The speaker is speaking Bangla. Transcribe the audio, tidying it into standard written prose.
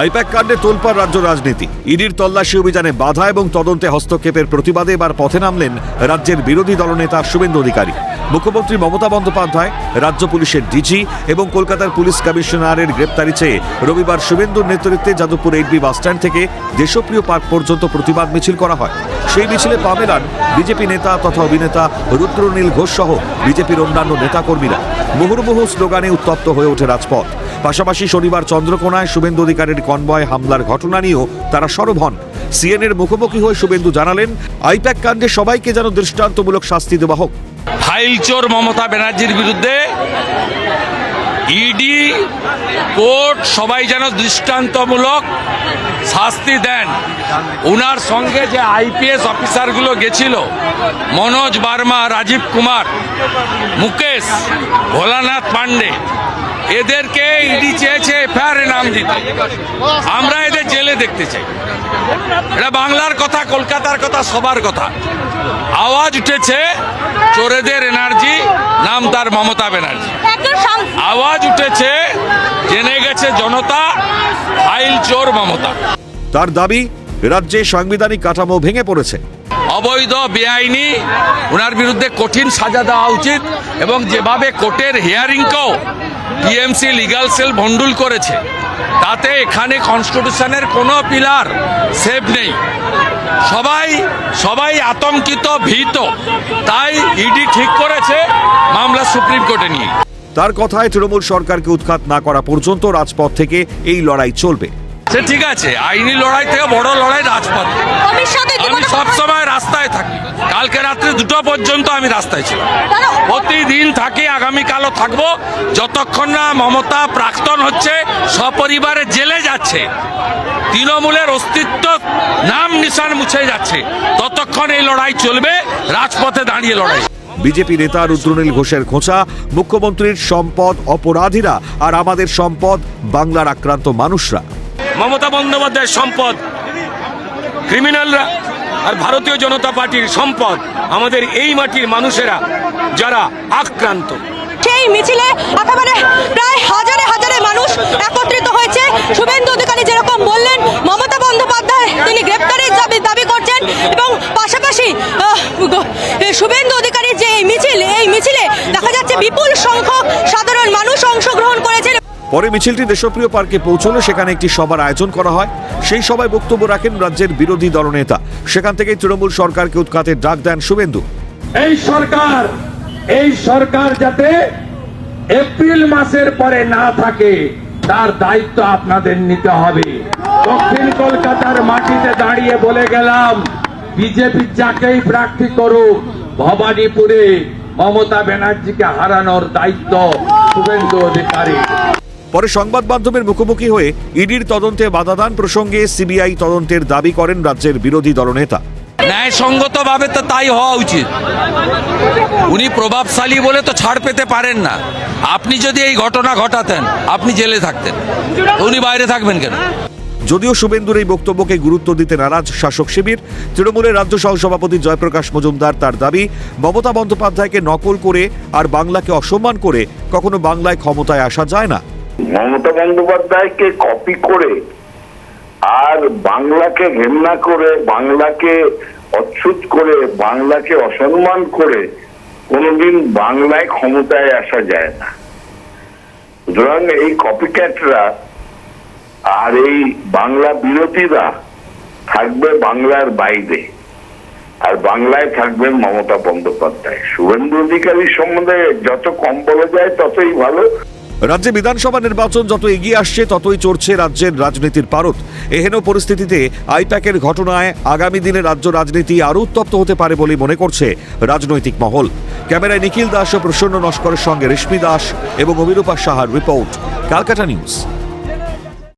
আইপ্যাক কাণ্ডে তোলপাড় রাজ্য রাজনীতি। ইডির তল্লাশি অভিযানে বাধা এবং তদন্তে হস্তক্ষেপের প্রতিবাদে এবার পথে নামলেন রাজ্যের বিরোধী দলনেতা শুভেন্দু অধিকারী। মুখ্যমন্ত্রী মমতা বন্দ্যোপাধ্যায়, রাজ্য পুলিশের ডিজি এবং কলকাতার পুলিশ কমিশনারের গ্রেপ্তারি চেয়ে রবিবার শুভেন্দুর নেতৃত্বে যাদবপুর 8B বাসস্ট্যান্ড থেকে দেশপ্রিয় পার্ক পর্যন্ত প্রতিবাদ মিছিল করা হয়। সেই মিছিলে পা মেলান বিজেপি নেতা তথা অভিনেতা রুদ্রনীল ঘোষ সহ বিজেপির অন্যান্য নেতাকর্মীরা। মুহুর্মুহু স্লোগানে উত্তপ্ত হয়ে ওঠে রাজপথ। পাশাপাশি শনিবার চন্দ্রকোনায় শুভেন্দু অধিকারীর কনভয় হামলার ঘটনা নিয়েও তারা সরব হন। সিএনএর মুখোমুখি হয়ে শুভেন্দু জানালেন, আইপ্যাক কাণ্ডে সবাইকে যেন দৃষ্টান্তমূলক শাস্তি দেওয়া হোক। ফাইল চোর মমতা ব্যানার্জির বিরুদ্ধে ইডি কোর্ট সবাই যেন দৃষ্টান্তমূলক শাস্তি দেন। ওনার সঙ্গে যে আইপিএস অফিসারগুলো গেছিল, মনোজ বার্মা, রাজীব কুমার, মুকেশ, ভোলানাথ পান্ডে, এদেরকে ইডি চেয়েছে এফআইআরে নাম দিতে। আমরা এদের জেলে দেখতে চাই। এটা বাংলার কথা, কলকাতার কথা, সবার কথা। আওয়াজ উঠেছে চোরেদের এনার্জি, নাম তার মমতা ব্যানার্জি। আওয়াজ উঠেছে, জেনে গেছে জনতা, ফাইল চোর মমতা। তার দাবি, রাজ্যে সাংবিধানিক কাঠামো ভেঙে পড়েছে। অবৈধ, বেআইনি, ওনার বিরুদ্ধে কঠিন সাজা দেওয়া উচিত। এবং যেভাবে কোর্টের হিয়ারিংকেও টিএমসি লিগাল সেল ভণ্ডুল করেছে, তাতে এখানে কনস্টিটিউশনের কোনো পিলার সেভ নেই। সবাই আতঙ্কিত, ভীত। তাই ইডি ঠিক করেছে মামলা সুপ্রিম কোর্টে নিয়ে। তার কথায় তৃণমূল সরকারকে উৎখাত না করা পর্যন্ত রাজপথ থেকে এই লড়াই চলবে। সে ঠিক আছে, আইনি লড়াই থেকে বড় লড়াই রাজপথ। আমি সবসময় রাস্তায় থাকি। কালকে রাত্রে 2টা পর্যন্ত আমি রাস্তায় ছিলাম। প্রতিদিন থাকি, আগামীকালও থাকবো, যতক্ষণ না মমতা প্রাক্তন হচ্ছে, সপরিবারে জেলে যাচ্ছে, তৃণমূলের অস্তিত্ব নাম নিশান মুছে যাচ্ছে, ততক্ষণ এই লড়াই চলবে। রাজপথে দাঁড়িয়ে লড়াই। বিজেপি নেতা রুদ্রনীল ঘোষের খোঁচা, মুখ্যমন্ত্রীর সম্পদ অপরাধীরা আর আমাদের সম্পদ বাংলার আক্রান্ত মানুষরা। মমতা বন্দ্যোপাধ্যায়ের সম্পদ ক্রিমিনালরা, আর ভারতীয় জনতা পার্টির সম্পদ আমাদের এই মাটির মানুষেরা যারা আক্রান্ত। সেই মিছিলে একেবারে প্রায় হাজারে হাজারে মানুষ একত্রিত হয়েছে। শুভেন্দু অধিকারী যেরকম বললেন, মমতা বন্দ্যোপাধ্যায় তিনি গ্রেপ্তারের দাবি করছেন এবং পাশাপাশি শুভেন্দু অধিকারীর যে এই মিছিলে দেখা যাচ্ছে বিপুল সংখ্যক সাধারণ মানুষ অংশগ্রহণ করেছেন। পরে মিছিলটি দেশপ্রিয় পার্কে পৌঁছলে সেখানে একটি সভার আয়োজন করা হয়। সেই সভায় বক্তব্য রাখেন রাজ্যের বিরোধী দলনেতা। সেখান থেকে তৃণমূল সরকারকে উৎখাতের ডাক দেন শুভেন্দু। এই সরকার যাতে এপ্রিল মাসের পরে না থাকে, তার দায়িত্ব আপনাদের নিতে হবে। দক্ষিণ কলকাতার মাটিতে দাঁড়িয়ে বলে গেলাম, বিজেপি যাকেই প্রার্থী করুক, ভবানীপুরে মমতা ব্যানার্জিকে হারানোর দায়িত্ব শুভেন্দু অধিকারী। পরে সংবাদ মাধ্যমের মুখোমুখি হয়ে ইডির তদন্তে বাধাদান প্রসঙ্গে সিবিআই তদন্তের দাবি করেন রাজ্যের বিরোধী দলনেতা। ন্যায়সঙ্গতভাবে তো তাই হওয়া উচিত। উনি প্রভাবশালী বলে তো ছাড় পেতে পারেন না। আপনি যদি এই ঘটনা ঘটাতেন, আপনি জেলে থাকতেন, উনি বাইরে থাকবেন কেন? যদিও শুভেন্দুর এই বক্তব্যকে গুরুত্ব দিতে নারাজ শাসক শিবির। তৃণমূলের রাজ্য সহসভাপতি জয়প্রকাশ মজুমদার তার দাবি, মমতা বন্দ্যোপাধ্যায়কে নকল করে আর বাংলাকে অসম্মান করে কখনো বাংলায় ক্ষমতায় আসা যায় না। মমতা বন্দ্যোপাধ্যায়কে কপি করে আর বাংলাকে ঘেন্না করে, বাংলাকে অচ্ছুত করে, বাংলাকে অসম্মান করে কোনোদিন বাংলায় ক্ষমতায় আসা যায় না। সুতরাং এই কপিক্যাটরা আর এই বাংলা বিরোধীরা থাকবে বাংলার বাইরে, আর বাংলায় থাকবেন মমতা বন্দ্যোপাধ্যায়। শুভেন্দু অধিকারীর সম্বন্ধে যত কম বলা যায় ততই ভালো। রাজ্যে বিধানসভা নির্বাচন যত এগিয়ে আসছে, ততই চড়ছে রাজ্যের রাজনীতির পারদ। এহেন পরিস্থিতিতে আইপ্যাকের ঘটনায় আগামী দিনে রাজ্য রাজনীতি আরও উত্তপ্ত হতে পারে বলে মনে করছে রাজনৈতিক মহল। ক্যামেরায় নিখিল দাস ও প্রসন্ন নস্করের সঙ্গে রেশমি দাস এবং অভিরূপা সাহার রিপোর্ট, ক্যালকাটা নিউজ।